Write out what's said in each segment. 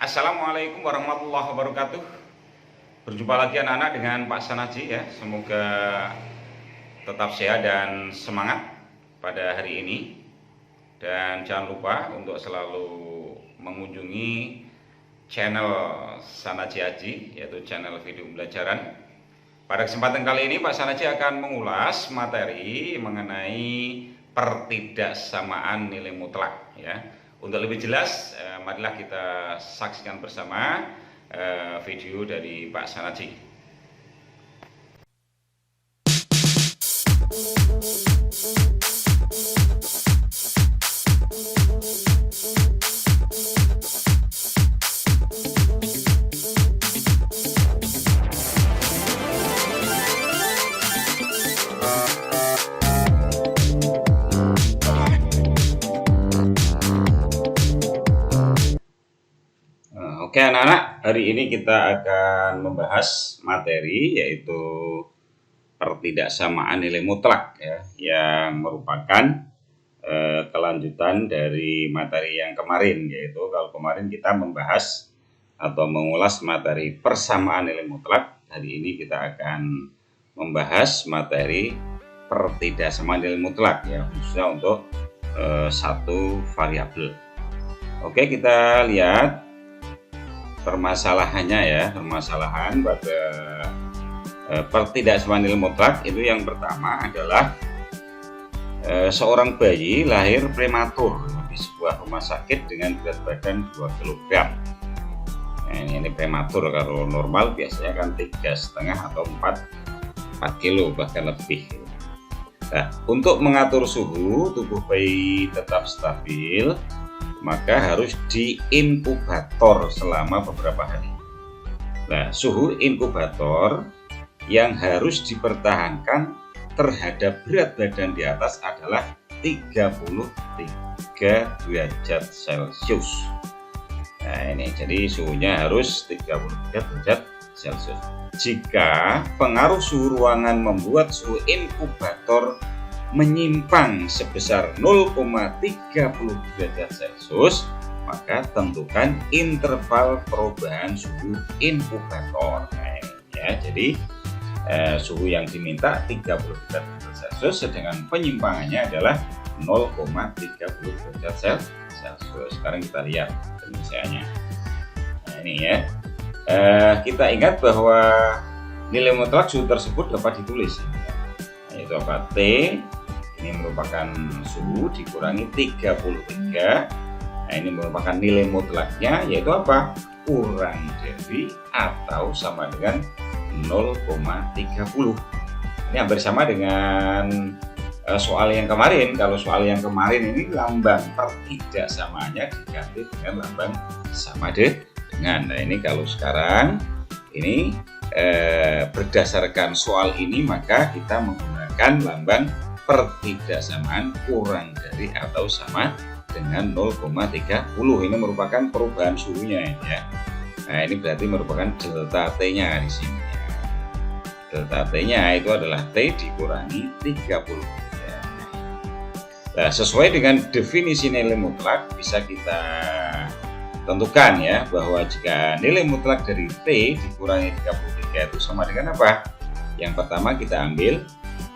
Assalamualaikum warahmatullahi wabarakatuh. Berjumpa lagi anak-anak dengan Pak Sanaji ya. Semoga tetap sehat dan semangat pada hari ini. Dan jangan lupa untuk selalu mengunjungi channel Sanaji Haji, yaitu channel video pembelajaran. Pada kesempatan kali ini Pak Sanaji akan mengulas materi mengenai pertidaksamaan nilai mutlak ya. Untuk lebih jelas, marilah kita saksikan bersama video dari Pak Sanaji. Oke anak-anak, hari ini kita akan membahas materi yaitu pertidaksamaan nilai mutlak ya, yang merupakan kelanjutan dari materi yang kemarin, yaitu kalau kemarin kita membahas atau mengulas materi persamaan nilai mutlak, hari ini kita akan membahas materi pertidaksamaan nilai mutlak ya, khususnya untuk satu variabel. Oke, kita lihat permasalahannya ya. Permasalahan pada pertidaksamaan nilai mutlak itu yang pertama adalah seorang bayi lahir prematur di sebuah rumah sakit dengan berat badan 2 kg. Nah, ini prematur, kalau normal biasanya kan 3,5 atau 4 kilo bahkan lebih. Nah, untuk mengatur suhu tubuh bayi tetap stabil, maka harus diinkubator selama beberapa hari. Nah, suhu inkubator yang harus dipertahankan terhadap berat badan di atas adalah 33 derajat Celcius. Nah, ini jadi suhunya harus 33 derajat Celcius. Jika pengaruh suhu ruangan membuat suhu inkubator menyimpang sebesar 0,30 derajat Celcius, maka tentukan interval perubahan suhu inkubator. Nah, ya, jadi suhu yang diminta 30 derajat Celcius, sedangkan penyimpangannya adalah 0,30 derajat Celcius. Sekarang kita lihat penyelesaiannya. Nah, ini ya, kita ingat bahwa nilai mutlak suhu tersebut dapat ditulis, yaitu apa? T ini merupakan suhu dikurangi 33. Nah, ini merupakan nilai mutlaknya, yaitu apa? Kurang dari atau sama dengan 0,30. Ini hampir sama dengan soal yang kemarin. Kalau soal yang kemarin ini lambang pertidaksamaannya diganti dengan lambang sama dengan. Nah, ini kalau sekarang ini berdasarkan soal ini, maka kita menggunakan lambang pertidaksamaan kurang dari atau sama dengan 0,30. Ini merupakan perubahan suhunya ya. Nah, ini berarti merupakan delta T-nya di sini. Delta T-nya itu adalah T dikurangi 30 ya. Nah, sesuai dengan definisi nilai mutlak bisa kita tentukan ya, bahwa jika nilai mutlak dari T dikurangi 33 itu sama dengan apa? Yang pertama kita ambil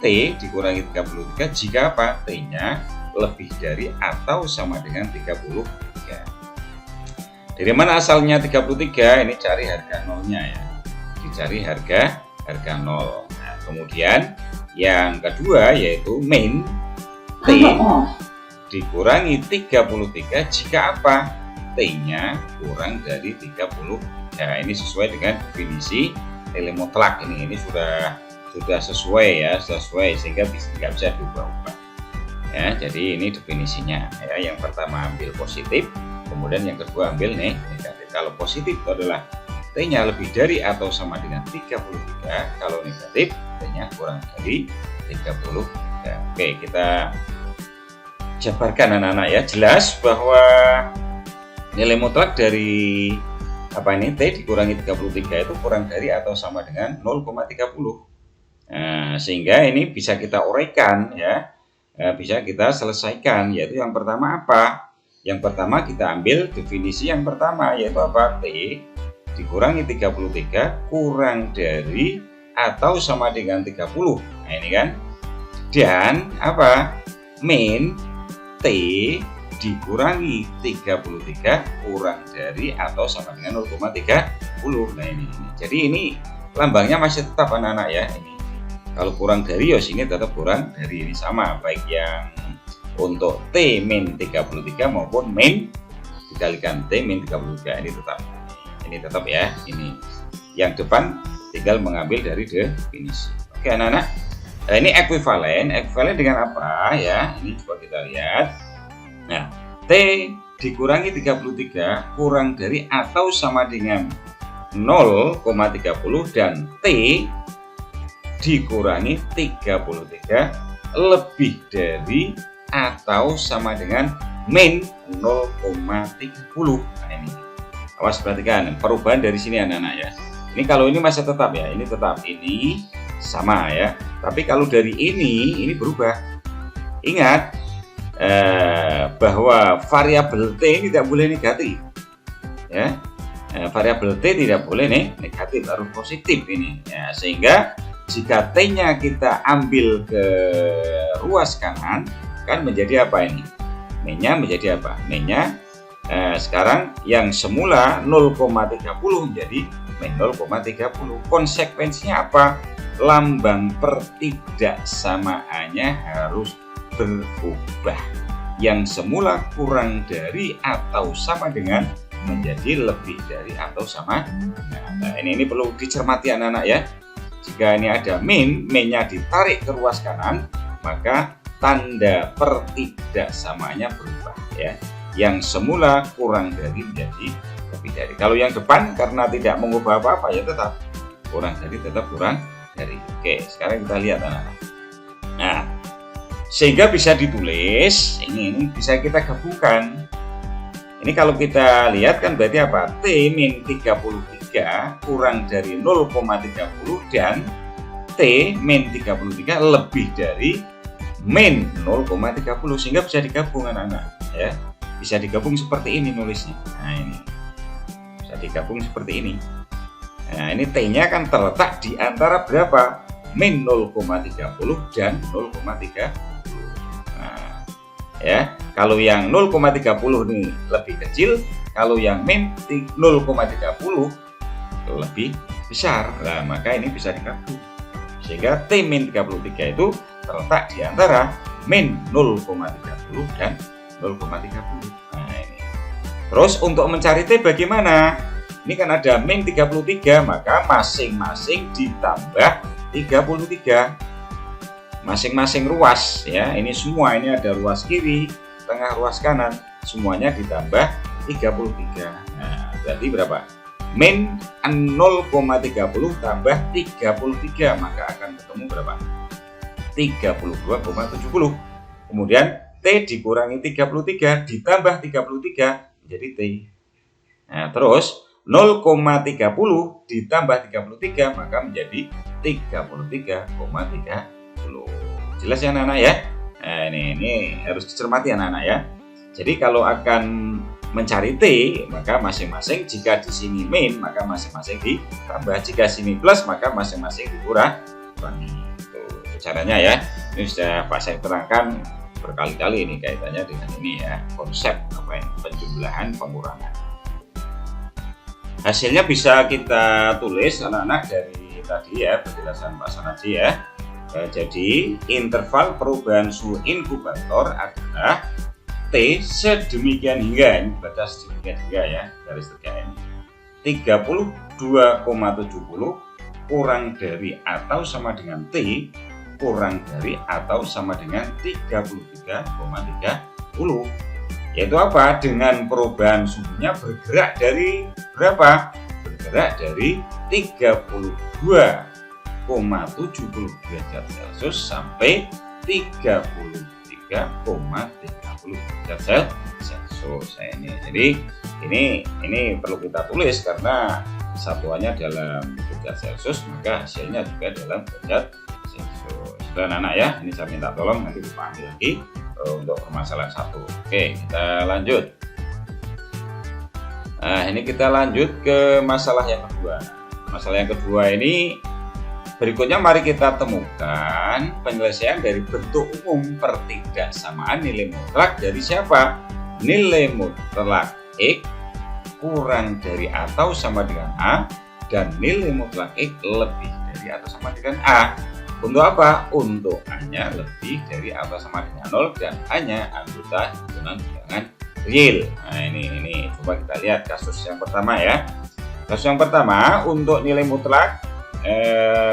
T dikurangi 33 jika apa? T-nya lebih dari atau sama dengan 33. Dari mana asalnya 33? Ini cari harga nolnya ya. Dicari harga nol. Nah, kemudian yang kedua yaitu min T dikurangi 33 jika apa? T-nya kurang dari 30. Ya, ini sesuai dengan definisi nilai mutlak ini sudah sesuai ya, sehingga nggak bisa diubah-ubah ya. Jadi ini definisinya ya. Yang pertama ambil positif, kemudian yang kedua ambil negatif. Kalau positif itu adalah T-nya lebih dari atau sama dengan 33, kalau negatif T-nya kurang dari 30. Oke, kita jabarkan anak-anak ya. Jelas bahwa nilai mutlak dari T dikurangi 33 itu kurang dari atau sama dengan 0,30. Nah, sehingga ini bisa kita uraikan ya, bisa kita selesaikan, yaitu yang pertama apa? Yang pertama kita ambil definisi yang pertama, yaitu apa? T dikurangi 33 kurang dari atau sama dengan 30. Nah ini kan. Dan apa? Min T dikurangi 33 kurang dari atau sama dengan 0,30. Nah ini. Jadi ini lambangnya masih tetap anak-anak ya. Ini kalau kurang dari ya sini tetap kurang dari, ini sama baik yang untuk T min 33 maupun min dikalikan T min 33, ini tetap ya. Ini yang depan tinggal mengambil dari definisi. Oke anak-anak, nah, ini ekuivalen dengan apa ya? Ini coba kita lihat. Nah, T dikurangi 33 kurang dari atau sama dengan 0,30 dan T dikurangi 33 lebih dari atau sama dengan min 0,30. Nah ini, awas perhatikan perubahan dari sini anak-anak ya. Ini kalau ini masih tetap ya, ini tetap, ini sama ya. Tapi kalau dari ini berubah. Ingat bahwa variabel T ini tidak boleh negatif ya. Variabel T tidak boleh negatif, harus positif ini ya, sehingga jika T-nya kita ambil ke ruas kanan kan menjadi apa ini? Min-nya menjadi apa? Min-nya sekarang yang semula 0,30 menjadi min 0,30. Konsekuensinya apa? Lambang pertidaksamaannya harus berubah. Yang semula kurang dari atau sama dengan menjadi lebih dari atau sama. Nah, ini perlu dicermati anak-anak ya. Jika ini ada min, min-nya ditarik ke ruas kanan, maka tanda pertidaksamaannya berubah ya. Yang semula kurang dari menjadi lebih dari. Kalau yang depan karena tidak mengubah apa-apa ya tetap kurang dari, tetap kurang dari. Oke, sekarang kita lihat anak-anak. Nah, sehingga bisa ditulis ini bisa kita gabungkan. Ini kalau kita lihat kan berarti apa? T min 33 kurang dari 0,30 dan T min 33 lebih dari min 0,30, sehingga bisa digabung anak-anak ya. Bisa digabung seperti ini nulisnya. Nah ini bisa digabung seperti ini. Nah ini T-nya kan terletak di antara berapa? Min 0,30 dan 0,30. Nah ya, kalau yang 0,30 ini lebih kecil, kalau yang min 0,30 lebih besar. Nah maka ini bisa digabung, sehingga T min 33 itu terletak di antara min 0,30 dan 0,30. Nah ini. Terus untuk mencari T bagaimana? Ini kan ada min 33, maka masing-masing ditambah 33. Masing-masing ruas ya. Ini semua, ini ada ruas kiri, tengah, ruas kanan, semuanya ditambah 33. Nah, berarti berapa? Min 0,30 tambah 33, maka akan ketemu berapa? 32,70. Kemudian T dikurangi 33 ditambah 33 menjadi T. Nah, terus 0,30 ditambah 33 maka menjadi 33,30. Jelas ya anak-anak ya? Nah, ini harus dicermati anak-anak ya. Jadi kalau akan mencari T, maka masing-masing, jika di sini min maka masing-masing ditambah, jika sini plus maka masing-masing dikurangi. Itu caranya ya. Ini sudah Pak saya terangkan berkali-kali ini kaitannya dengan ini ya, konsep apa ini, penjumlahan pengurangan. Hasilnya bisa kita tulis anak-anak dari tadi ya, penjelasan Pak Sanadi ya. Jadi interval perubahan suhu inkubator adalah T sedemikian hingga, ini batas sedemikian hingga ya, garis tegak ini 32,70 kurang dari atau sama dengan T kurang dari atau sama dengan 33,30, yaitu apa? Dengan perubahan suhunya bergerak dari berapa? Bergerak dari 32,70 derajat Celcius sampai 33,30 derajat Celcius. Ini jadi ini perlu kita tulis karena satuannya dalam derajat Celcius, maka hasilnya juga dalam derajat Celcius. Dan anak ya, ini saya minta tolong nanti dipanggil lagi untuk permasalahan 1. Oke, kita lanjut. Nah, ini kita lanjut ke masalah yang kedua. Masalah yang kedua ini berikutnya, mari kita temukan penyelesaian dari bentuk umum pertidaksamaan nilai mutlak dari siapa? Nilai mutlak X kurang dari atau sama dengan A dan nilai mutlak X lebih dari atau sama dengan A. Untuk apa? Untuk A-nya lebih dari atau sama dengan 0 dan A-nya anggota himpunan bilangan real. Nah, ini coba kita lihat kasus yang pertama ya. Kasus yang pertama, untuk nilai mutlak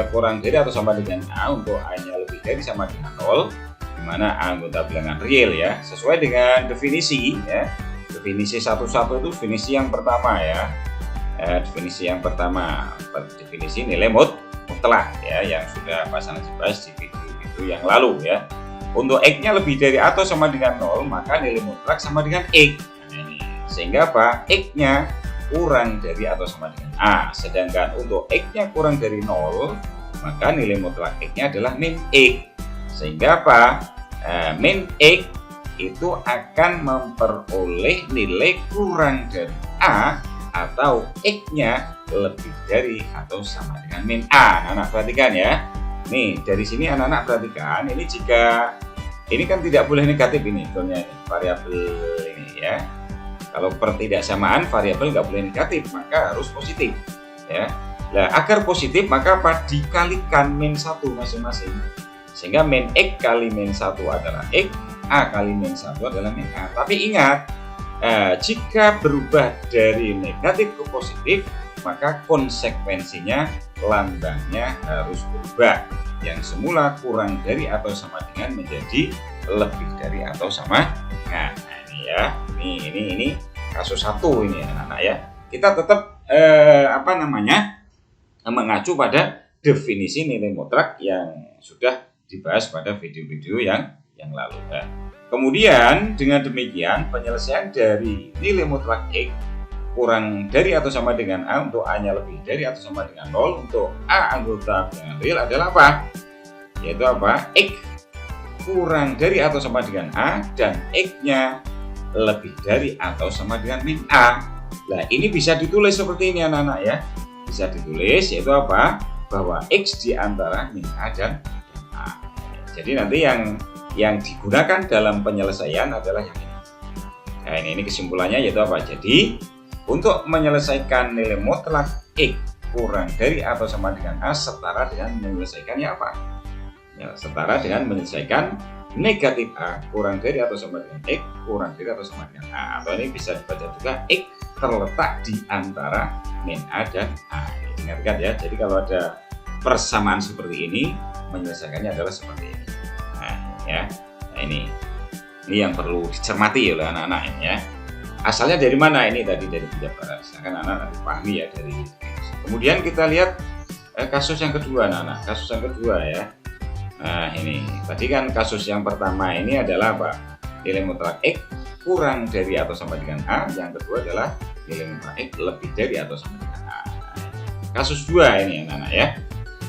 kurang dari atau sama dengan A untuk A-nya lebih dari sama dengan 0, di mana A anggota bilangan real ya, sesuai dengan definisi ya. Definisi 11 itu definisi yang pertama ya. Definisi yang pertama, definisi nilai mutlak ya, yang sudah Pak Sanas bahas di video yang lalu ya. Untuk X-nya lebih dari atau sama dengan 0, maka nilai mutlak sama dengan X. Nah, ini. Sehingga apa? X-nya kurang dari atau sama dengan A. Sedangkan untuk X-nya kurang dari 0, maka nilai mutlak X-nya adalah min X. Sehingga apa? Min X itu akan memperoleh nilai kurang dari A atau X-nya lebih dari atau sama dengan min A. Anak-anak perhatikan ya. Nih, dari sini anak-anak perhatikan, ini jika ini kan tidak boleh negatif ini, contohnya variabel ini ya. Kalau pertidaksamaan variabel nggak boleh negatif, maka harus positif ya. Nah, agar positif maka apa? Dikalikan min 1 masing-masing. Sehingga min X kali min 1 adalah X, A kali min 1 adalah min A. Tapi ingat, jika berubah dari negatif ke positif, maka konsekuensinya lambangnya harus berubah. Yang semula kurang dari atau sama dengan menjadi lebih dari atau sama dengan. Nah, ini ya, ini kasus 1 ini anak-anak ya. Kita tetap mengacu pada definisi nilai mutlak yang sudah dibahas pada video-video yang lalu ya. Kemudian dengan demikian penyelesaian dari nilai mutlak X kurang dari atau sama dengan A untuk A-nya lebih dari atau sama dengan 0 untuk A anggota bilangan real adalah apa? Yaitu apa? X kurang dari atau sama dengan A dan X-nya lebih dari atau sama dengan min A. Nah, ini bisa ditulis seperti ini anak-anak ya. Bisa ditulis yaitu apa? Bahwa X di antara min A dan A. Jadi nanti yang digunakan dalam penyelesaian adalah yang ini. Nah, ini kesimpulannya yaitu apa? Jadi untuk menyelesaikan nilai mutlak X kurang dari atau sama dengan A setara dengan menyelesaikannya apa? Ya, setara dengan menyelesaikan negatif A kurang dari atau sama dengan X kurang dari atau sama dengan A. Atau ini bisa dibaca juga X terletak di antara min A dan A. Ingatkan ya, jadi kalau ada persamaan seperti ini, menyelesaikannya adalah seperti ini. Nah, ya. Nah, ini yang perlu dicermati oleh anak-anak ini ya. Asalnya dari mana ini tadi? Dari Bunda Barat. Silakan anak-anak dipahami ya dari. Kemudian kita lihat kasus yang kedua anak-anak. Kasus yang kedua ya. Nah, ini tadi kan kasus yang pertama ini adalah apa? Nilai mutlak X kurang dari atau sama dengan A. Yang kedua adalah nilai mutlak X lebih dari atau sama dengan A. Kasus 2 ini anak-anak ya.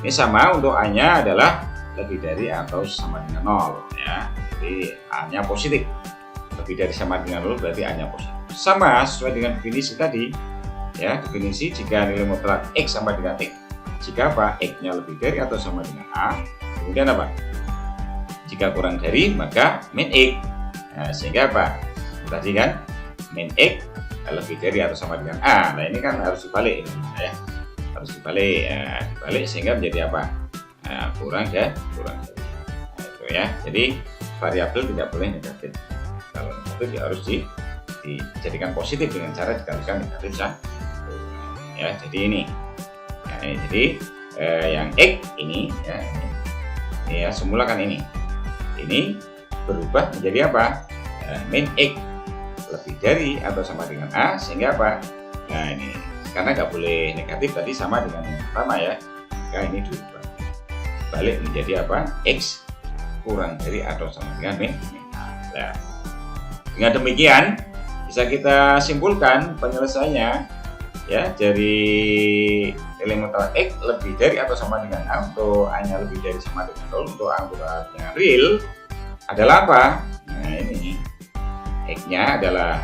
Ini sama untuk A-nya adalah lebih dari atau sama dengan 0 ya. Jadi A-nya positif. Lebih dari sama dengan 0 berarti A-nya positif. Sama sesuai dengan definisi tadi ya. Definisi jika nilai mutlak X sama dengan X, jika apa? X-nya lebih dari atau sama dengan A, kemudian apa? Jika kurang dari maka min X. Nah, sehingga apa? Tadi kan min X lebih dari atau sama dengan A. Nah, ini kan harus dibalik ini ya. Harus dibalik dibalik sehingga menjadi apa? Kurang dari. Nah, itu ya. Jadi variabel tidak boleh negatif. Kalau negatif ya harus dijadikan positif dengan cara dikalikan negatif ya. Jadi ini ya, jadi yang X ini ya, ini ya, semula kan ini berubah menjadi apa? Min X lebih dari atau sama dengan A, sehingga apa? Nah, ini karena nggak boleh negatif tadi sama dengan yang pertama ya, maka ini diubah balik menjadi apa? X kurang dari atau sama dengan min A. Nah, dengan demikian bisa kita simpulkan penyelesaiannya ya, dari nilai mutlak X lebih dari atau sama dengan A untuk A-nya lebih dari sama dengan 0 untuk anggota bilangan real adalah apa? Nah, ini X-nya adalah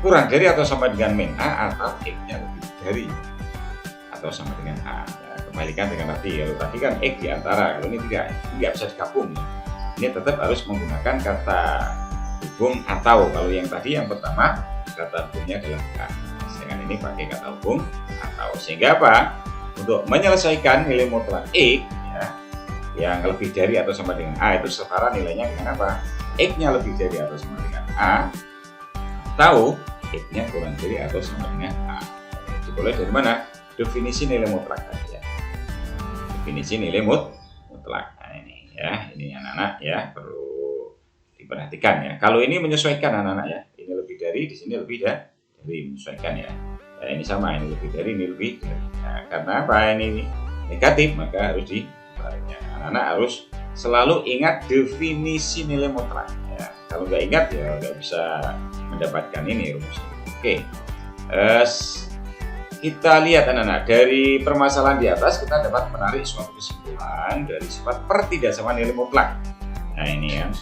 kurang dari atau sama dengan min A atau X-nya lebih dari atau sama dengan A. Nah, kembalikan dengan tadi, kalau tadi kan X di antara, kalau ini tidak bisa digabung ya. Ini tetap harus menggunakan kata hubung atau. Kalau yang tadi yang pertama kata hubungnya adalah A. Sedangkan ini pakai kata hubung atau. Sehingga apa? Untuk menyelesaikan nilai mutlak X ya, yang lebih dari atau sama dengan A itu setara nilainya dengan apa? X-nya lebih dari atau sama dengan A atau X-nya kurang dari atau sama dengan A. Dimulai dari mana? Definisi nilai mutlak tadi ya. Definisi nilai mutlak. Nah, ini anak-anak ya perlu diperhatikan ya. Kalau ini menyesuaikan anak-anak ya. Ini lebih dari, di sini lebih dari menyesuaikan ya. Nah, ini sama, ini lebih dari, ini lebih dari. Nah, karena apa? Ini negatif maka harus dibaliknya. Anak-anak harus selalu ingat definisi nilai mutlak ya. Kalau nggak ingat ya nggak bisa mendapatkan ini rumusnya. Oke, kita lihat anak-anak dari permasalahan di atas kita dapat menarik suatu kesimpulan dari sifat pertidaksamaan nilai mutlak. Nah ini ya,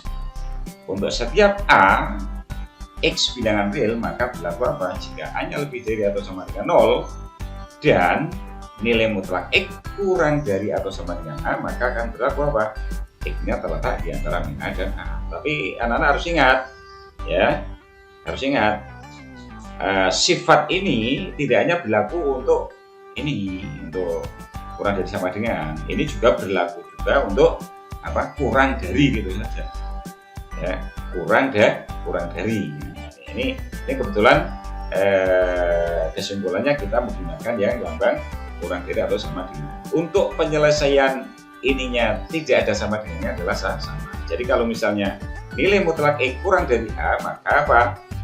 untuk setiap A X bilangan real maka berlaku apa? Jika A-nya lebih dari atau sama dengan 0 dan nilai mutlak X kurang dari atau sama dengan A maka akan berlaku apa? X-nya terletak di antara min A dan A. Tapi anak-anak harus ingat ya, harus ingat sifat ini tidak hanya berlaku untuk ini, untuk kurang dari sama dengan, ini juga berlaku juga untuk apa? Kurang dari gitu saja ya, kurang dari. Ini kebetulan kesimpulannya kita menggunakan yang lambang kurang dari atau sama dengan. Untuk penyelesaian ininya tidak ada sama dengannya adalah sama. Jadi kalau misalnya nilai mutlak X kurang dari A maka apa?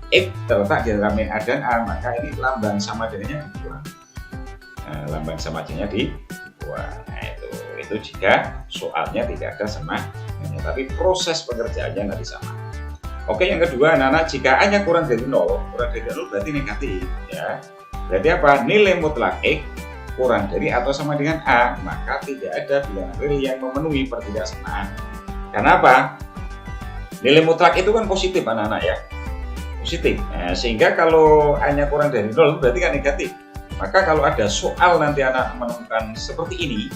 X terletak di antara min A dan A maka ini lambang sama dengannya dibuang. Nah, lambang sama dengannya dibuang. Nah, itu jika soalnya tidak ada sama dengannya, tapi proses pengerjaannya nanti sama. Oke, yang kedua anak-anak, jika A-nya kurang dari 0 berarti negatif ya. Berarti apa? Nilai mutlak X kurang dari atau sama dengan A maka tidak ada bilangan real yang memenuhi pertidaksamaan. Kenapa? Nilai mutlak itu kan positif anak-anak ya, positif. Nah, sehingga kalau A-nya kurang dari 0 berarti kan negatif. Maka kalau ada soal nanti anak menemukan seperti ini,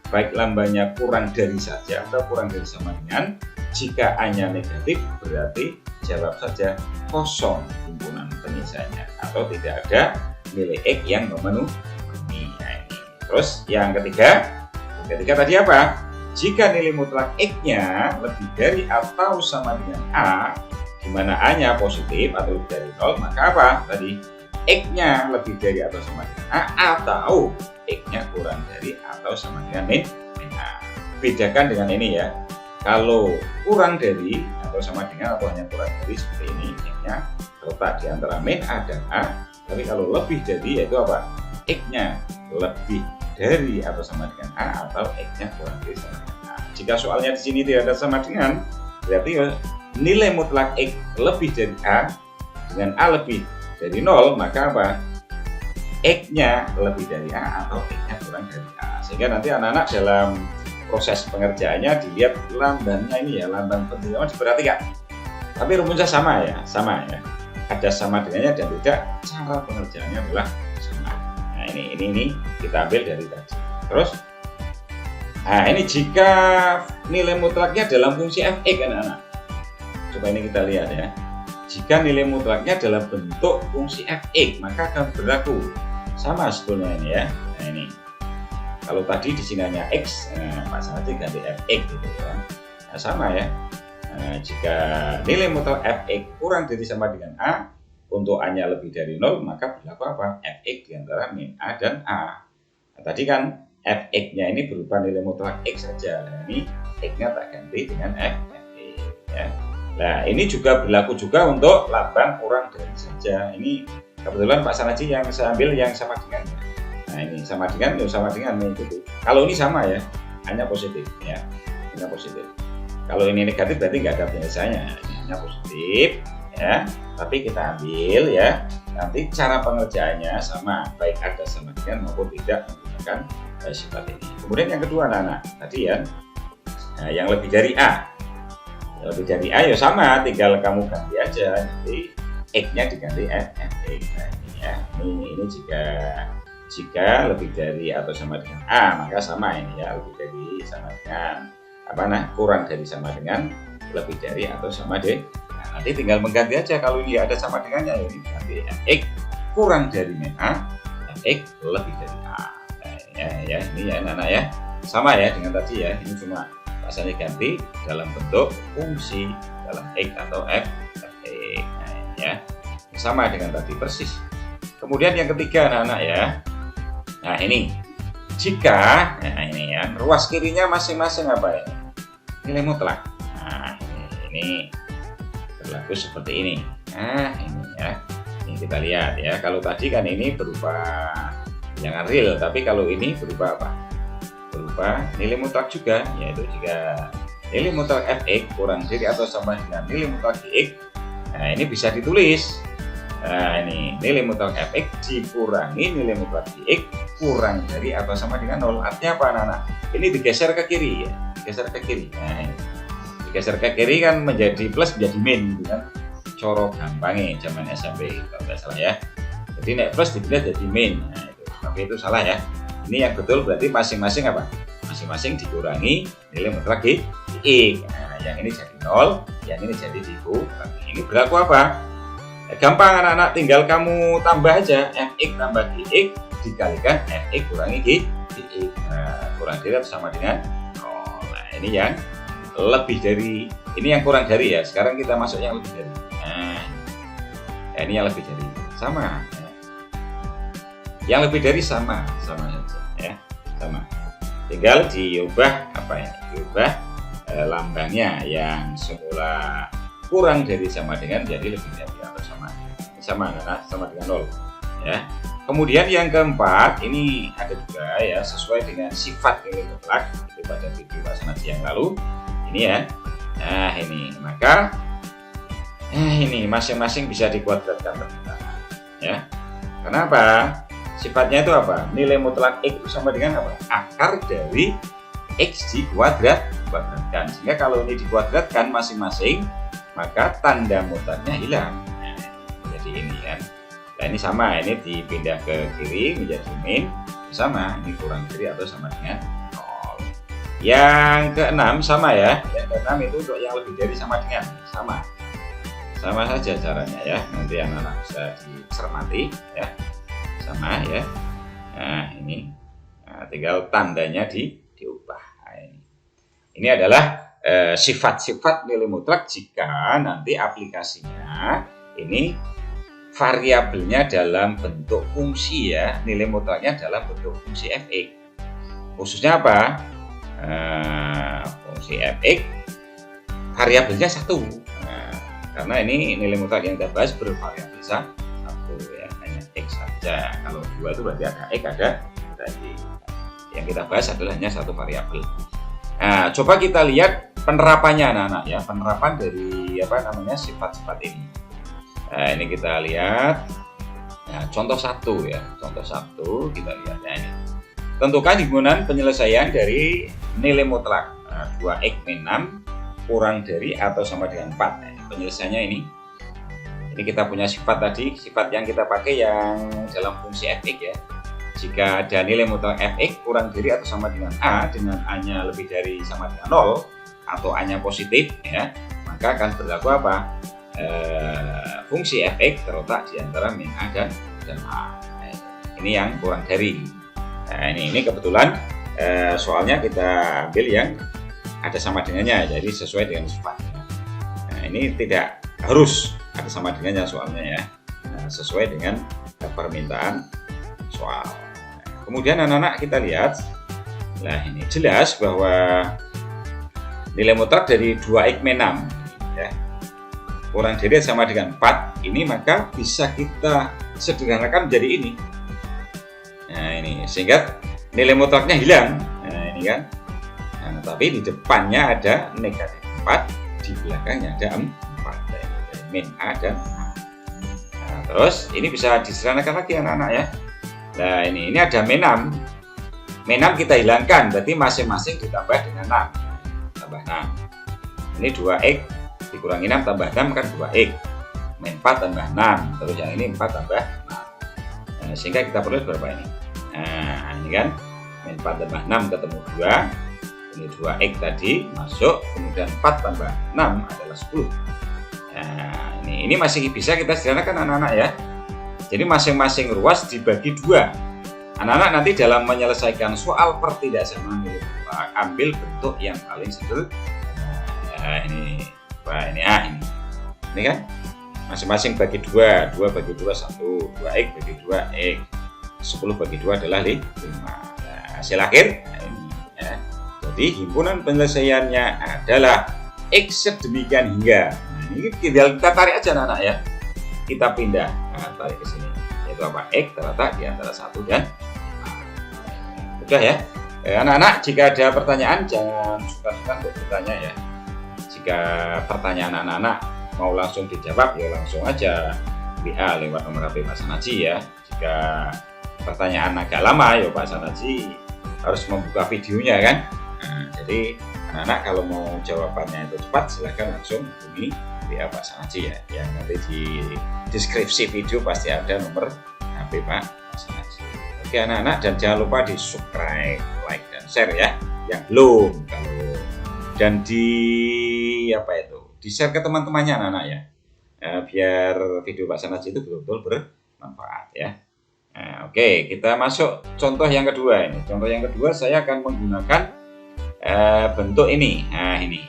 baik lambangnya kurang dari saja atau kurang dari sama dengan, jika A-nya negatif berarti jawab saja kosong himpunan penyelesaiannya atau tidak ada nilai X yang memenuhi. Terus yang ketiga tadi apa? Jika nilai mutlak X-nya lebih dari atau sama dengan A, di mana A-nya positif atau lebih dari 0, maka apa? Tadi X-nya lebih dari atau sama dengan A atau X-nya kurang dari atau sama dengan min A. Bedakan dengan ini ya. Kalau kurang dari atau sama dengan atau hanya kurang dari seperti ini, X-nya terletak di antara min A dan A. Tapi kalau lebih dari yaitu apa? X-nya lebih dari atau sama dengan A atau X-nya kurang dari sama dengan A. Jika soalnya di sini tidak ada sama dengan, berarti nilai mutlak X lebih dari A dengan A lebih dari 0, maka apa? X-nya lebih dari A atau X-nya kurang dari A. Sehingga nanti anak-anak dalam proses pengerjaannya dilihat lambangnya ini ya, lambang pentingnya diperhatikan. Tapi rumusnya sama ya. Ada sama dengannya dan tidak, cara pengerjaannya adalah sama. Nah ini kita ambil dari tadi. Terus, nah ini jika nilai mutlaknya dalam fungsi f(x) anak-anak. Coba ini kita lihat ya. Jika nilai mutlaknya dalam bentuk fungsi f(x) maka akan berlaku sama sebetulnya ini ya. Nah ini, kalau tadi di sini hanya x, Pak Sanati ganti f(x) gitu ya. Nah, sama ya. Nah, jika nilai mutlak f(x) kurang dari sama dengan A, untuk A-nya lebih dari 0, maka berlaku apa? f(x) diantara min A dan A. Nah, tadi kan f(x)-nya ini berupa nilai mutlak x saja. Nah, ini x-nya tak ganti dengan f(x) ya. Nah, ini juga berlaku juga untuk lambang kurang dari saja. Ini kebetulan Pak Sanaji yang saya ambil yang sama dengan. Nah, ini sama dengan mengikuti. Kalau ini sama ya, hanya positif ya. Hanya positif. Kalau ini negatif berarti nggak ada penyelesaiannya. Ini hanya positif ya. Tapi kita ambil ya. Nanti cara pengerjaannya sama, baik ada sama dengan maupun tidak menggunakan sifat ini. Kemudian yang kedua anak-anak, tadi ya, yang lebih dari A. Lebih dari A ya sama, tinggal kamu ganti aja. Jadi X-nya diganti fx. Nah, ini ya. Ini jika lebih dari atau sama dengan A, maka sama ini ya, lebih dari sama dengan kurang dari sama dengan lebih dari atau sama dengan. Nah, nanti tinggal mengganti aja, kalau ini ada sama dengannya ini ganti fx kurang dari min A, fx lebih dari A. Nah, ya ini ya anak-anak ya, sama ya dengan tadi ya, ini cuma rasanya ganti dalam bentuk fungsi dalam x atau fx. Nah, ya sama dengan tadi persis. Kemudian yang ketiga anak-anak ya, nah ini jika ini ya ruas kirinya masing-masing apa ini nilai mutlak. Nah ini berlaku seperti ini. Nah ini ya, ini kita lihat ya, kalau tadi kan ini berupa yang real, tapi kalau ini berupa apa, berupa nilai mutlak juga, yaitu jika nilai mutlak fx kurang dari atau sama dengan nilai mutlak gx. Nah ini bisa ditulis, nah ini nilai mutlak fx dikurangi nilai mutlak gx kurang dari atau sama dengan 0. Artinya apa anak-anak? Ini digeser ke kiri ya, digeser ke kiri. Nah ini digeser ke kiri kan menjadi plus menjadi min gitu kan, corok gampangnya zaman SMP kalau nggak salah ya. Jadi naik plus dipilih jadi min. Nah itu, tapi itu salah ya. Ini yang betul berarti masing-masing apa? Masing-masing dikurangi nilai mutlak gx. Nah yang ini jadi 0, yang ini jadi dikurangi. Ini berlaku apa? Gampang anak-anak, tinggal kamu tambah aja fx tambah gx dikalikan fx kurangi gx. Nah, kurang dari sama dengan 0. Nah ini yang lebih dari, ini yang kurang dari ya, sekarang kita masuk yang lebih dari. Nah ini yang lebih dari sama ya. Yang lebih dari sama saja ya, sama, tinggal diubah apa ya, diubah lambangnya yang semula kurang dari sama dengan jadi lebih dari atau sama dengan 0 ya. Kemudian yang keempat ini ada juga ya, sesuai dengan sifat nilai mutlak itu pada video Pasanaji yang lalu ini ya. Nah ini maka ini masing-masing bisa dikuadratkan permintaan ya. Kenapa? Sifatnya itu apa? Nilai mutlak x itu sama dengan apa? Akar dari x dikuadratkan. Sehingga kalau ini dikuadratkan masing-masing, maka tanda mutlaknya hilang. Nah, jadi ini kan. Nah ini sama, ini dipindah ke kiri menjadi min, sama, ini kurang dari atau sama dengan 0. Yang keenam sama ya, yang keenam itu untuk yang lebih dari sama dengan, sama saja caranya ya, nanti anak-anak bisa dicermati ya, sama ya. Nah ini tinggal tandanya diubah. Nah, ini adalah sifat-sifat nilai mutlak jika nanti aplikasinya ini variabelnya dalam bentuk fungsi ya, nilai mutlaknya dalam bentuk fungsi fx. Khususnya apa? Fungsi fx variabelnya 1. Nah, karena ini nilai mutlak yang kita bahas bervariabel 1 ya, hanya x saja. Kalau 2 itu berarti ada x, ada y. Yang kita bahas adalah hanya 1 variabel. Nah, coba kita lihat penerapannya anak-anak ya, penerapan dari sifat-sifat ini. Nah ini kita lihat, nah, contoh 1 ya, contoh 1 kita lihat ya ini. Tentukan himpunan penyelesaian dari nilai mutlak 2x min 6 kurang dari atau sama dengan 4. Nah, penyelesaiannya ini kita punya sifat tadi, sifat yang kita pakai yang dalam fungsi fx ya. Jika ada nilai mutlak fx kurang dari atau sama dengan a, dengan a-nya lebih dari sama dengan 0 atau a-nya positif ya, maka akan berlaku apa? Fungsi fx terletak di antara min a dan a. Nah, ini yang kurang dari. Nah, ini kebetulan soalnya kita ambil yang ada sama dengannya, jadi sesuai dengan sifatnya. Nah, ini tidak harus ada sama dengannya soalnya ya. Nah, sesuai dengan permintaan soal. Nah, kemudian anak-anak kita lihat, nah ini jelas bahwa nilai mutlak dari 2x min 6 ya, kurang dari sama dengan 4 ini, maka bisa kita sederhanakan menjadi ini. Nah ini sehingga nilai mutlaknya hilang. Nah ini kan. Nah, tapi di depannya ada negatif 4, di belakangnya ada 4, dari min a dan a. Nah, terus ini bisa disederhanakan lagi anak-anak ya. Nah ini ada min 6. Min 6 kita hilangkan, berarti masing-masing ditambah dengan 6. Tambah 6. Ini 2x dikurangi 6 tambah 6 kan 2x. min 4 tambah 6, terus yang ini 4 tambah 6. Sehingga kita perlu berapa ini? Nah, ini kan min 4 tambah 6 ketemu 2, ini 2x tadi masuk, kemudian 4 tambah 6 adalah 10. Nah, ini masih bisa kita sederhanakan anak-anak ya. Jadi masing-masing ruas dibagi 2. Anak-anak nanti dalam menyelesaikan soal pertidaksamaan nilai mutlak, ambil bentuk yang paling sederhana. Nah, ini kan masing-masing bagi 2, 2 bagi 2 1, 2x bagi 2x, 10 bagi 2 adalah 5. Nah, hasil akhir ini ya. Jadi himpunan penyelesaiannya adalah x sedemikian hingga. Nah, ini kita tarik aja anak-anak ya, kita pindah, tarik ke sini, yaitu apa? X terletak di antara 1 dan 5. Udah ya. Anak-anak, jika ada pertanyaan jangan sungkan-sungkan untuk bertanya ya. Jika pertanyaan anak-anak mau langsung dijawab ya langsung aja WA lewat nomor HP Pak Sanaji ya. Jika pertanyaan agak lama ya Pak Sanaji harus membuka videonya kan. Nah, jadi anak-anak kalau mau jawabannya itu cepat silahkan langsung hubungi WA Pak Sanaji ya. Yang nanti di deskripsi video pasti ada nomor HP Pak Sanaji. Oke anak-anak, dan jangan lupa di subscribe, like dan share ya. Yang belum, dan di share ke teman-temannya anak-anak ya, biar video Pak Sanaji itu betul-betul bermanfaat ya. Oke, kita masuk contoh yang kedua ini. Contoh yang kedua saya akan menggunakan bentuk ini. Nah ini,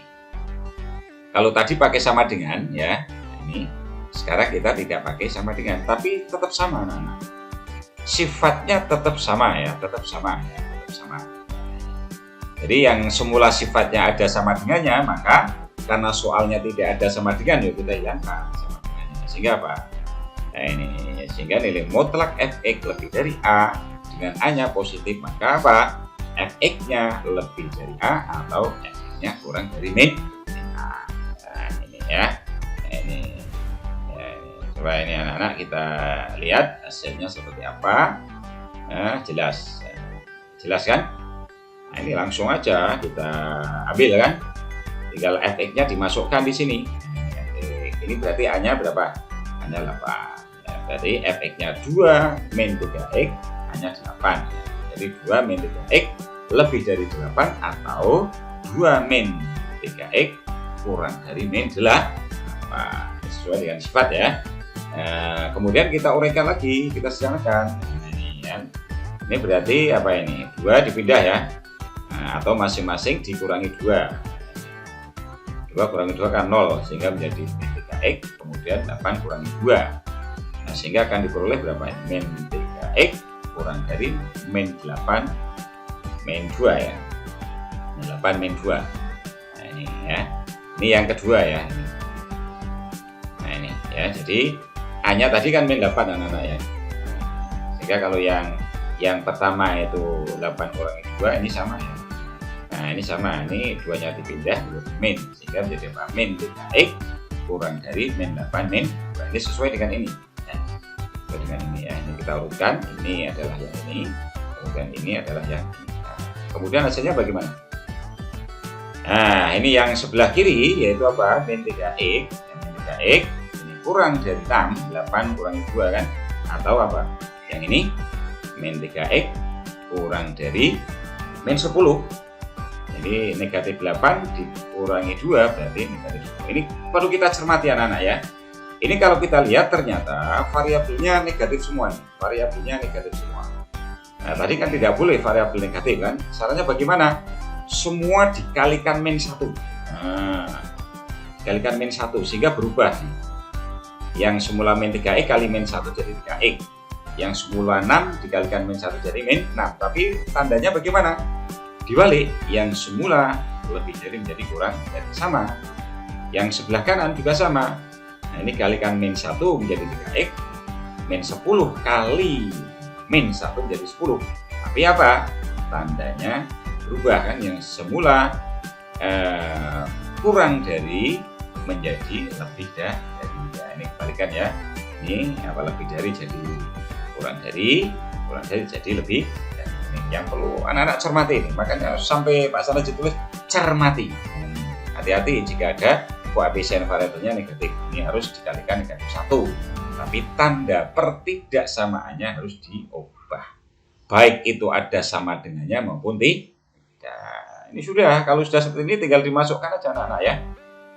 kalau tadi pakai sama dengan ya, ini sekarang kita tidak pakai sama dengan, tapi tetap sama anak-anak. Sifatnya tetap sama ya, tetap sama. Jadi yang semula sifatnya ada sama dengannya, maka karena soalnya tidak ada sama dengan, yuk kita hilangkan sama dengannya. Sehingga apa? Nah ini, sehingga nilai mutlak fx lebih dari a dengan a-nya positif, maka apa? Fx-nya lebih dari a atau fx-nya kurang dari min a. Nah ini ya. Nah, ini. Coba ini anak-anak kita lihat hasilnya seperti apa. Nah, jelas kan? Nah, ini langsung aja kita ambil kan, tinggal fx-nya dimasukkan di sini. Ini berarti a-nya berapa? A-nya 8 ya, berarti fx-nya 2 min 3x, a-nya 8 jadi 2 min 3x lebih dari 8 atau 2 min 3x kurang dari min 8 sesuai dengan sifat ya. Kemudian kita uraikan lagi, kita sederhanakan. Ini berarti apa ini? 2 dipindah ya. Atau masing-masing dikurangi 2. 2 kurangi 2 kan 0, sehingga menjadi min 3x, kemudian 8 kurangi 2. Nah, sehingga akan diperoleh berapa? Min 3x kurang dari min 8 min 2 ya. Min 8 min 2. Nah, ini ya. Ini yang kedua ya. Nah, ini ya. Jadi A-nya tadi kan min 8 anak-anak ya. Sehingga kalau yang pertama itu 8 kurangi 2 ini sama ya. Nah ini sama, ini 2-nya dipindah min, sehingga menjadi apa? Min 3x kurang dari min 8 min 2. Ini sesuai dengan ini ya. Sesuai dengan ini ya. Ini kita urutkan, ini adalah yang ini, kemudian ini adalah yang ini. Nah, kemudian hasilnya bagaimana? Nah ini yang sebelah kiri yaitu apa? Min 3x, min 3x ini kurang dari 6, 8 kurangi 2 kan? Atau apa? Yang ini min 3x kurang dari min 10. Jadi negatif 8 dikurangi 2 berarti negatif 10. Ini perlu kita cermati anak-anak ya. Ini kalau kita lihat ternyata variabelnya negatif semua nih. Variabelnya negatif semua. Nah tadi kan tidak boleh variabel negatif kan. Caranya bagaimana? Semua dikalikan min 1. Nah, dikalikan min 1 sehingga berubah nih. Yang semula min 3x kali min 1 jadi 3x. Yang semula 6 dikalikan min 1 jadi min 6. Tapi tandanya bagaimana? Dibalik, yang semula lebih dari menjadi kurang dari sama. Yang sebelah kanan juga sama. Nah ini kalikan min 1 menjadi 3x, min 10 kali min 1 menjadi 10. Tapi apa? Tandanya berubah kan, yang semula kurang dari menjadi lebih dari. Ya, ini kebalikan ya. Ini apa, lebih dari jadi kurang dari jadi lebih. Yang perlu anak-anak cermati ini, makanya sampai Pak Sanaji tulis cermati. Hati-hati jika ada koefisien variabelnya negatif. Ini harus dikalikan negatif 1. Tapi tanda pertidaksamaannya harus diubah. Baik itu ada sama dengannya maupun tidak. Ini sudah, kalau sudah seperti ini tinggal dimasukkan aja anak-anak ya.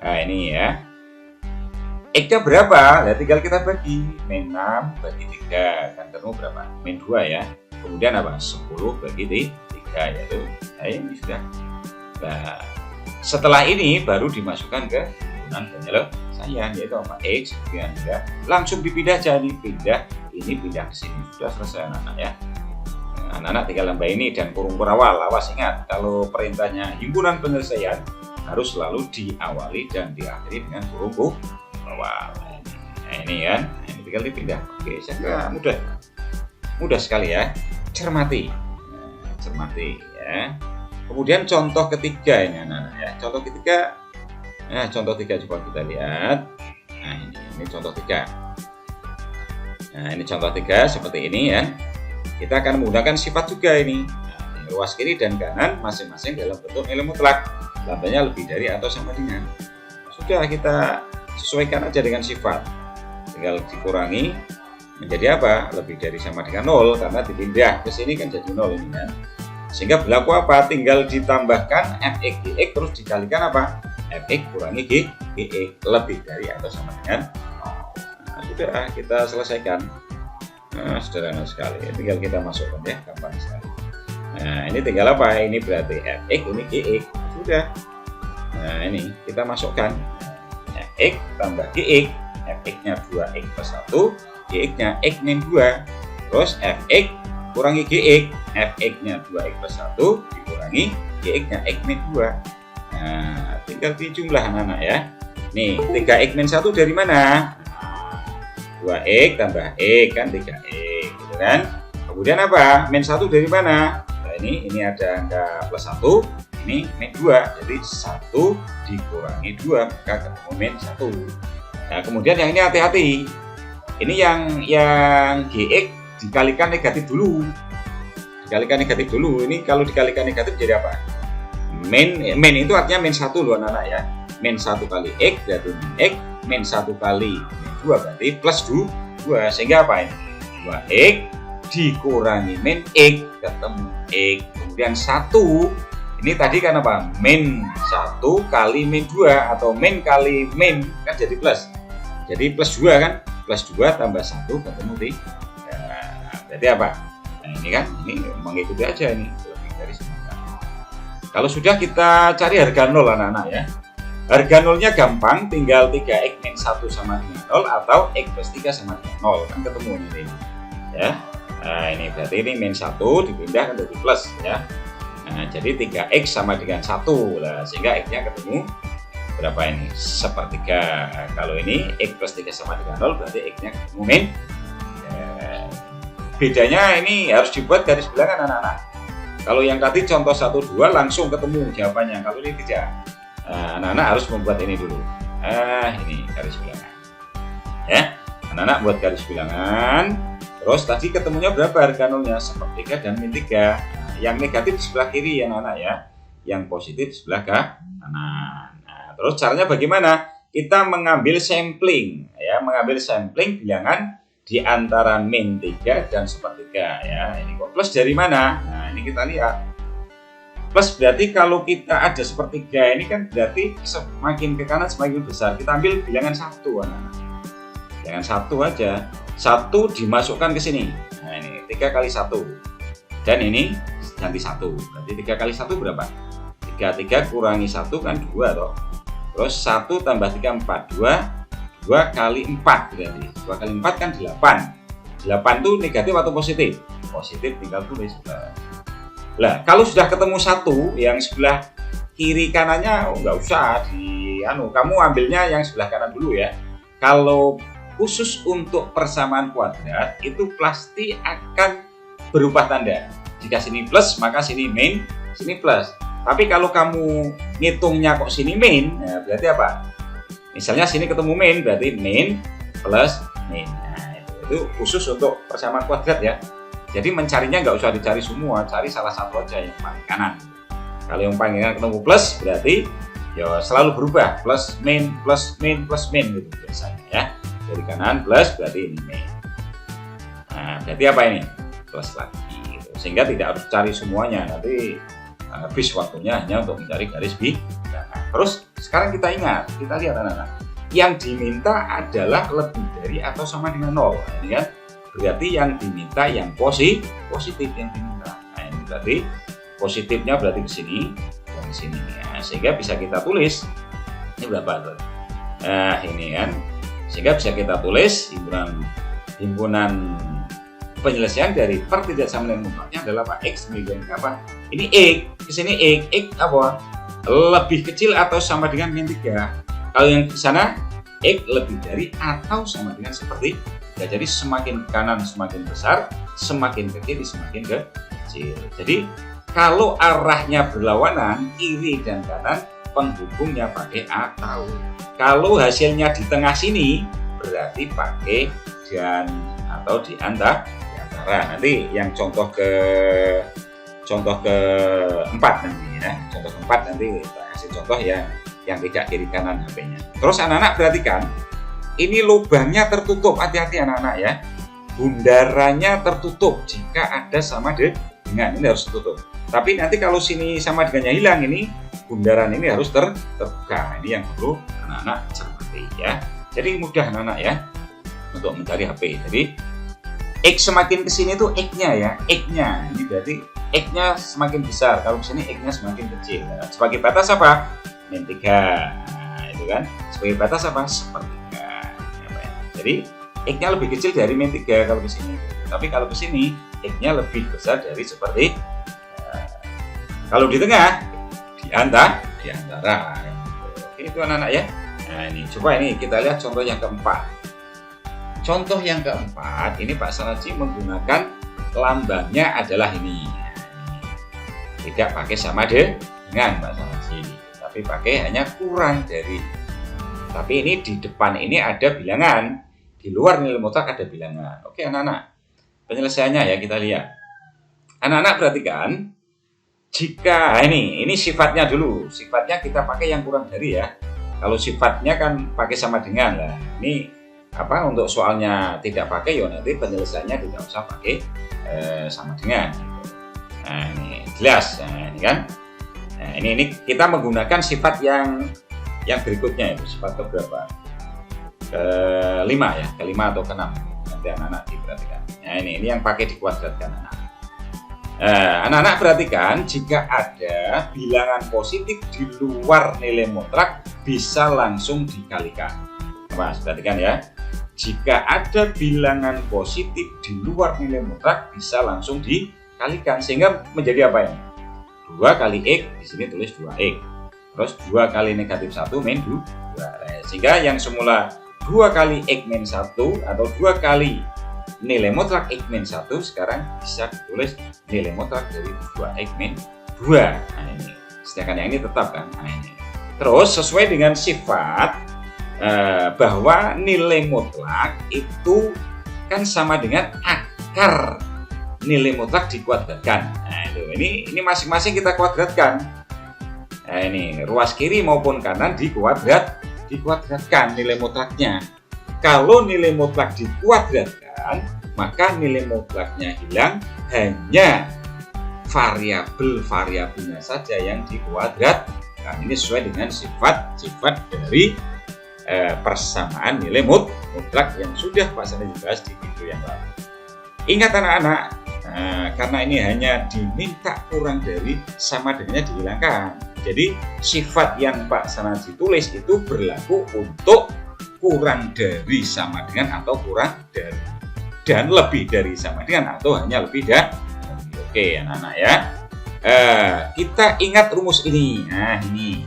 Nah ini ya. X-nya berapa? Nah, tinggal kita bagi. Min 6 bagi 3. Kan ketemu berapa? Min 2 ya. Kemudian apa? 10 bagi 3 yaitu. Nah ini sudah. Nah, setelah ini baru dimasukkan ke himpunan penyelesaian yaitu apa? X kemudian ya. Langsung dipindah jadi pindah ini pindah ke sini. Sudah selesai anak-anak ya. Anak-anak tinggal nambah ini dan kurung awal. Awas ingat, kalau perintahnya himpunan penyelesaian harus selalu diawali dan diakhiri dengan kurung awal. Nah ini kan, ini tinggal dipindah. Oke, saya kira mudah sekali ya. Cermati, cermati ya. Kemudian contoh ketiga ini anak-anak ya. Contoh ketiga, nah contoh 3 coba kita lihat. Nah ini contoh 3. Nah ini contoh 3 seperti ini ya. Kita akan menggunakan sifat juga ini. Nah, ruas kiri dan kanan masing-masing dalam bentuk nilai mutlak. Lambangnya lebih dari atau sama dengan. Sudah kita sesuaikan aja dengan sifat. Tinggal dikurangi menjadi apa? Lebih dari sama dengan 0 karena dipindah ke sini kan jadi 0 ini kan. Sehingga berlaku apa? Tinggal ditambahkan fx gx terus dikalikan apa? Fx kurangi gx lebih dari atau sama dengan 0. Nah, sudah kita selesaikan. Nah, sederhana sekali. Tinggal kita masukkan ya, gampang sekali. Nah, ini tinggal apa? Ini berarti fx, ini gx. Sudah. Nah, ini kita masukkan fx tambah gx. Fx-nya 2x plus 1, gx-nya x min 2. Terus fx kurangi gx. Fx-nya 2x plus 1 dikurangi gx-nya x min 2. Nah, tinggal dijumlah anak-anak ya. Nih, 3x min 1 dari mana? 2x tambah x kan 3x gitu kan. Kemudian apa? Min 1 dari mana? Nah ini ada angka plus 1, ini min 2. Jadi 1 dikurangi 2 maka ketemu min 1. Nah kemudian yang ini hati-hati. Ini yang gx dikalikan negatif dulu. Dikalikan negatif dulu. Ini kalau dikalikan negatif jadi apa? Min itu artinya min 1 loh anak-anak ya. Min 1 kali x berarti min x, min 1 kali 2 berarti plus 2 sehingga apa ini? 2x dikurangi min x ketemu x. Kemudian 1 ini tadi kan apa? Min 1 kali min 2 atau min kali min kan jadi plus. Jadi plus 2 kan? Plus 2 tambah 1 ketemu 3. Nah, berarti apa? Nah ini kan ini mengikuti aja ini lebih dari sembilan. Kalau sudah kita cari harga 0 anak-anak ya. Harga nolnya gampang, tinggal 3x min 1 sama dengan 0 atau x plus 3 sama dengan 0 kan ketemu ini ya. Nah ini berarti ini min 1 dipindah kan jadi plus ya. Nah jadi 3x sama dengan 1 lah, sehingga x nya ketemu berapa ini? Sepertiga. Nah, kalau ini x plus 3 sama dengan 0 berarti x nya ketemu min. Bedanya ini harus dibuat garis bilangan anak-anak. Kalau yang tadi contoh 1, 2 langsung ketemu jawabannya, kalau ini tidak. Nah, anak-anak harus membuat ini dulu. Ini garis bilangan. Ya, anak-anak buat garis bilangan. Terus tadi ketemunya berapa harga nolnya? Sepertiga dan min 3. Nah, yang negatif di sebelah kiri ya anak-anak ya. Yang positif di sebelah kanan. Nah, terus caranya bagaimana? Kita mengambil sampling ya, mengambil sampling bilangan di antara min 3 dan sepertiga ya. Ini kok plus dari mana? Nah, ini kita lihat. Plus berarti kalau kita ada sepertiga ini kan berarti semakin ke kanan semakin besar. Kita ambil bilangan 1 anak-anak. Bilangan 1 aja. 1 dimasukkan ke sini. Nah ini 3 kali 1. Dan ini ganti 1. Berarti 3 kali 1 berapa? 3 kurangi 1 kan 2 toh. Terus 1 tambah 3 4. 2 kali 4 berarti. 2 kali 4 kan 8. 8 itu negatif atau positif? Positif, tinggal tulis. Lah, kalau sudah ketemu 1 yang sebelah kiri kanannya nggak usah kamu ambilnya yang sebelah kanan dulu ya. Kalau khusus untuk persamaan kuadrat itu pasti akan berubah tanda. Jika sini plus maka sini min, sini plus. Tapi kalau kamu ngitungnya kok sini min, nah berarti apa? Misalnya sini ketemu min, berarti min plus min. Nah, itu khusus untuk persamaan kuadrat ya. Jadi mencarinya nggak usah dicari semua, cari salah satu aja yang paling kanan. Kalau yang paling kanan ketemu plus, berarti ya selalu berubah, plus min gitu biasanya ya. Dari kanan plus berarti ini min. Nah, berarti apa ini? Plus lagi gitu. Sehingga tidak harus cari semuanya, nanti habis waktunya hanya untuk mencari garis bilangan. Terus sekarang kita ingat, kita lihat anak-anak, yang diminta adalah lebih dari atau sama dengan 0. Nah, ini kan berarti yang diminta yang positif yang diminta. Nah, ini berarti positifnya berarti ke sini dan ke sini ya. Sehingga bisa kita tulis ini berapa? Nah, ini kan. Sehingga bisa kita tulis himpunan penyelesaian dari pertidaksamaan mutlaknya adalah apa? X demikian apa? Ini X, ke sini X apa? Lebih kecil atau sama dengan min 3. Kalau yang ke sana X lebih dari atau sama dengan seperti ya, jadi semakin ke kanan semakin besar, semakin ke kiri semakin kecil. Jadi kalau arahnya berlawanan, kiri dan kanan, penghubungnya pakai atau. Kalau hasilnya di tengah sini, berarti pakai dan atau di antara. Nanti yang contoh keempat nanti ya. Contoh keempat nanti kita kasih contoh yang tidak kiri kanan HP-nya. Terus anak-anak perhatikan, ini lubangnya tertutup, hati-hati anak-anak ya. Bundarannya tertutup jika ada sama dengan, ini harus tertutup. Tapi nanti kalau sini sama dengannya hilang, ini bundaran ini harus terbuka. Ini yang perlu anak-anak cermati ya. Jadi mudah anak-anak ya untuk mencari HP. Jadi X semakin ke sini tuh X-nya ya, X-nya. Ini berarti X-nya semakin besar, kalau ke sini X-nya semakin kecil. Nah, sebagai batas apa? Min 3. Nah, itu kan. Sebagai batas apa? Sepertiga. Jadi X-nya lebih kecil dari min 3 kalau ke sini. Tapi kalau ke sini X-nya lebih besar dari seperti kalau di tengah di antara. Oke, itu anak-anak ya. Nah, ini coba ini kita lihat contoh yang keempat. Contoh yang keempat, ini Pak Sanaji menggunakan lambangnya adalah ini. Tidak pakai sama dengan Pak Sanaji, tapi pakai hanya kurang dari. Tapi ini di depan ini ada bilangan, di luar nilai mutlak ada bilangan. Oke anak-anak, penyelesaiannya ya kita lihat. Anak-anak perhatikan, jika ini sifatnya dulu, sifatnya kita pakai yang kurang dari ya. Kalau sifatnya kan pakai sama dengan lah. Ini apa untuk soalnya tidak pakai ya nanti penyelesaiannya tidak usah pakai sama dengan gitu. Nah ini jelas. Nah ini kan, nah ini kita menggunakan sifat yang berikutnya, itu sifat keberapa? Kelima ya, kelima atau keenam, nanti anak-anak diperhatikan. Nah ini yang pakai dikuadratkan anak. Anak-anak perhatikan, jika ada bilangan positif di luar nilai mutlak bisa langsung dikalikan. Mas perhatikan ya. Jika ada bilangan positif di luar nilai mutlak bisa langsung dikalikan, sehingga menjadi apa ini? 2 kali X, di sini tulis 2X. Terus 2 kali negatif 1 min 2. Sehingga yang semula 2 kali X min 1 atau 2 kali nilai mutlak X min 1 sekarang bisa ditulis nilai mutlak dari 2X min 2. Nah ini, sedangkan yang ini tetap kan. Nah ini. Terus sesuai dengan sifat bahwa nilai mutlak itu kan sama dengan akar nilai mutlak dikuadratkan. Nah itu, ini masing-masing kita kuadratkan. Nah ini ruas kiri maupun kanan dikuadratkan nilai mutlaknya. Kalau nilai mutlak dikuadratkan, maka nilai mutlaknya hilang, hanya variabelnya saja yang dikuadratkan. Ini sesuai dengan sifat dari persamaan nilai mutlak yang sudah Pak Sanaji bahas di video yang lalu. Ingat anak-anak, karena ini hanya diminta kurang dari sama dengannya dihilangkan. Jadi sifat yang Pak Sanaji tulis itu berlaku untuk kurang dari sama dengan atau kurang dari, dan lebih dari sama dengan atau hanya lebih dari. Oke anak-anak ya. Kita ingat rumus ini. Nah ini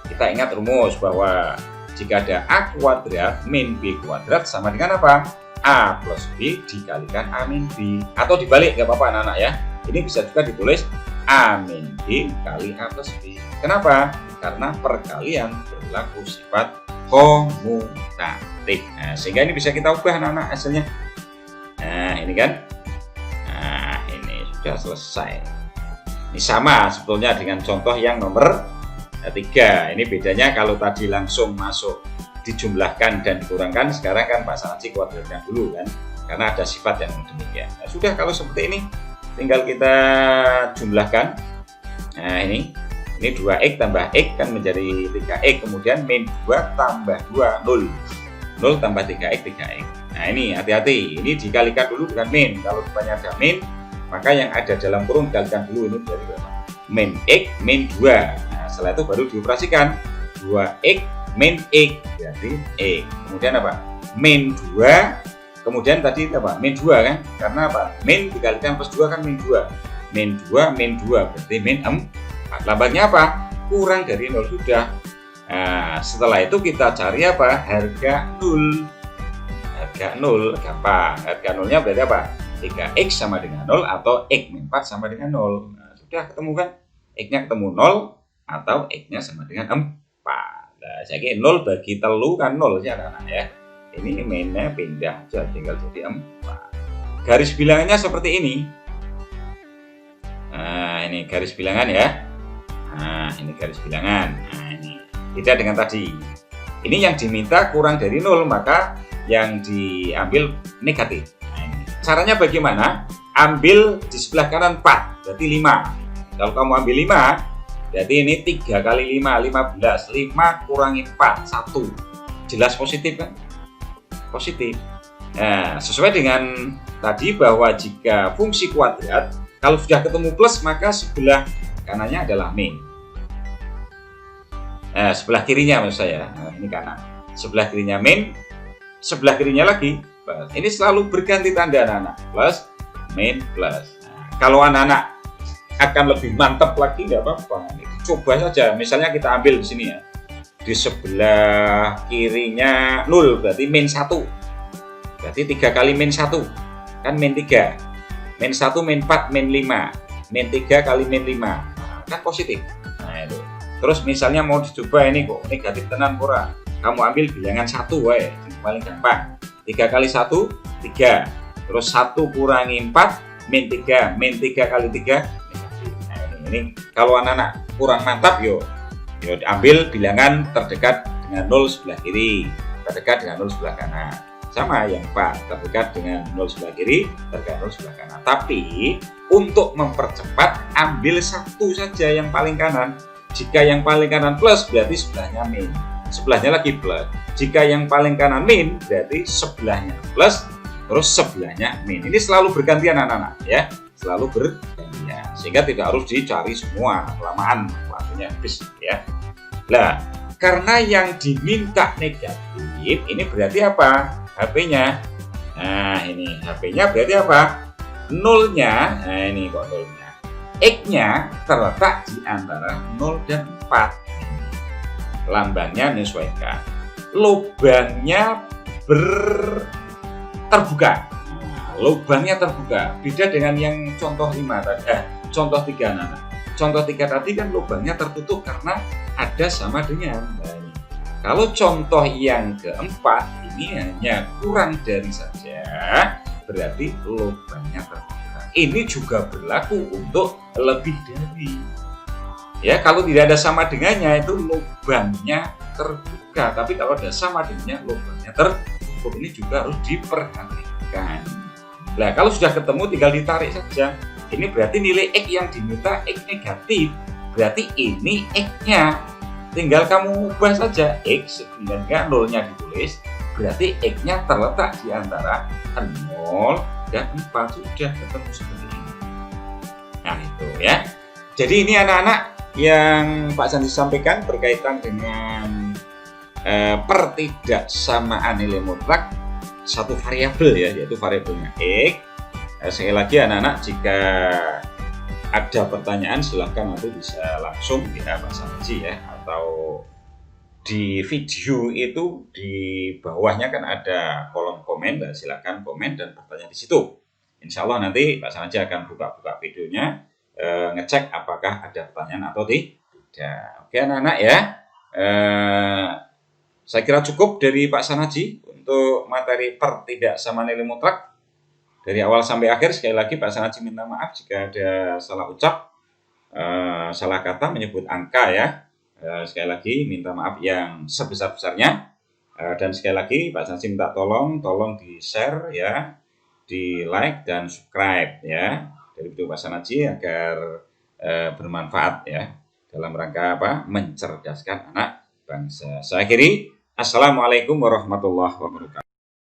kita ingat rumus bahwa jika ada A kuadrat min B kuadrat sama dengan apa? A plus B dikalikan A min B. Atau dibalik, nggak apa-apa anak-anak ya. Ini bisa juga ditulis A min B kali A plus B. Kenapa? Karena perkalian berlaku sifat komutatif. Nah, sehingga ini bisa kita ubah anak-anak hasilnya. Nah ini kan. Nah ini sudah selesai. Ini sama sebetulnya dengan contoh yang nomor 3. Ini bedanya kalau tadi langsung masuk dijumlahkan dan dikurangkan, sekarang kan Pak Sanadji kuadratkan dulu kan, karena ada sifat yang demikian. Nah, sudah kalau seperti ini tinggal kita jumlahkan. Nah ini 2x tambah x kan menjadi 3x, kemudian min 2 tambah 2 0 tambah 3x 3x. Nah ini hati-hati, ini dikalikan dulu dengan min. Kalau rupanya ada min, maka yang ada dalam kurung dikalikan dulu, ini menjadi berapa? Min x min 2. Nah setelah itu baru dioperasikan 2x min x berarti x. Kemudian apa? Min 2. Kemudian tadi apa? Min 2 kan? Karena apa? Min dikalikan plus 2 kan min 2. Min 2 berarti min 4. Lambangnya apa? Kurang dari 0 sudah. Nah, setelah itu kita cari apa? Harga 0. Harga 0 gampang. Harga 0-nya berarti apa? 3x sama dengan 0 atau x min 4 sama dengan 0. Nah, sudah ketemu kan? X-nya ketemu 0 atau x-nya sama dengan 4. Nah, saya kira 0 bagi telu kan 0 sih anak-anak ya. Ini minnya pindah aja, tinggal jadi 4. Garis bilangannya seperti ini. Nah, ini garis bilangan ya. Nah, ini garis bilangan. Nah, ini beda dengan tadi. Ini yang diminta kurang dari 0, maka yang diambil negatif. Nah, ini. Caranya bagaimana? Ambil di sebelah kanan 4, berarti 5. Kalau kamu ambil 5, berarti ini 3 kali 5, 15. 5 kurangi 4, 1. Jelas positif kan? Positif. Nah, sesuai dengan tadi bahwa jika fungsi kuadrat, kalau sudah ketemu plus, maka sebelah kanannya adalah min. Nah, sebelah kirinya maksud saya. Nah, ini kanan. Sebelah kirinya min, sebelah kirinya lagi plus. Ini selalu berganti tanda anak-anak. Plus, min, plus. Nah, kalau anak-anak akan lebih mantap lagi, nggak apa-apa. Coba saja, misalnya kita ambil di sini ya, di sebelah kirinya 0 berarti min 1, berarti 3 kali min 1 kan min 3, min 1 min 4 min 5, min 3 kali min 5 kan positif. Nah itu. Terus misalnya mau dicoba ini kok negatif tenan pura, kamu ambil bilangan 1 wae, paling gampang. 3 kali 1 3, terus 1 kurangi 4 min 3, min 3 kali 3. Ini kalau anak-anak kurang mantap yo ambil bilangan terdekat dengan 0 sebelah kiri, terdekat dengan 0 sebelah kanan. Sama yang 4, terdekat dengan 0 sebelah kiri, terdekat 0 sebelah kanan. Tapi untuk mempercepat ambil satu saja yang paling kanan. Jika yang paling kanan plus berarti sebelahnya min, sebelahnya lagi plus. Jika yang paling kanan min berarti sebelahnya plus, terus sebelahnya min. Ini selalu bergantian anak-anak ya, selalu bergantian, sehingga tidak harus dicari semua, kelamaan waktunya habis ya. Nah, karena yang diminta negatif, ini berarti apa? HP-nya. Nah, ini HP-nya berarti apa? Nolnya. Nah, ini kok nolnya. X-nya terletak di antara 0 dan 4. Lambangnya menyesuaikan. Lubangnya terbuka. Lubangnya terbuka, beda dengan yang contoh 5 tadi, contoh 3 anak. Contoh 3 tadi kan lubangnya tertutup karena ada sama dengan. Nah, ini. Kalau contoh yang keempat ini hanya kurang dari saja, berarti lubangnya terbuka. Ini juga berlaku untuk lebih dari. Ya, kalau tidak ada sama dengannya itu lubangnya terbuka, tapi kalau ada sama dengannya lubangnya tertutup. Ini juga harus diperhatikan. Nah, kalau sudah ketemu tinggal ditarik saja. Ini berarti nilai X yang diminta X negatif. Berarti ini X-nya. Tinggal kamu ubah saja X sehingga 0-nya ditulis. Berarti X-nya terletak di antara 0 dan 4. Sudah ketemu seperti ini. Nah, itu ya. Jadi ini anak-anak yang Pak Sanadji sampaikan berkaitan dengan pertidaksamaan nilai mutlak satu variabel ya, yaitu variabelnya X. Sekali lagi anak-anak, jika ada pertanyaan silahkan nanti bisa langsung ya Pak Sanadji ya, atau di video itu di bawahnya kan ada kolom komen, dan silahkan komen dan bertanya di situ. Insya Allah nanti Pak Sanadji akan buka-buka videonya, ngecek apakah ada pertanyaan atau tidak. Oke anak-anak ya, saya kira cukup dari Pak Sanadji untuk materi pertidaksamaan nilai mutlak dari awal sampai akhir. Sekali lagi Pak Sanadji minta maaf jika ada salah ucap, salah kata, menyebut angka ya. Sekali lagi minta maaf yang sebesar-besarnya. Dan sekali lagi Pak Saksi minta tolong di-share ya, di-like dan subscribe ya dari video Pak Sanaji agar bermanfaat ya dalam rangka apa? Mencerdaskan anak bangsa. Saya akhiri. Assalamualaikum warahmatullahi wabarakatuh.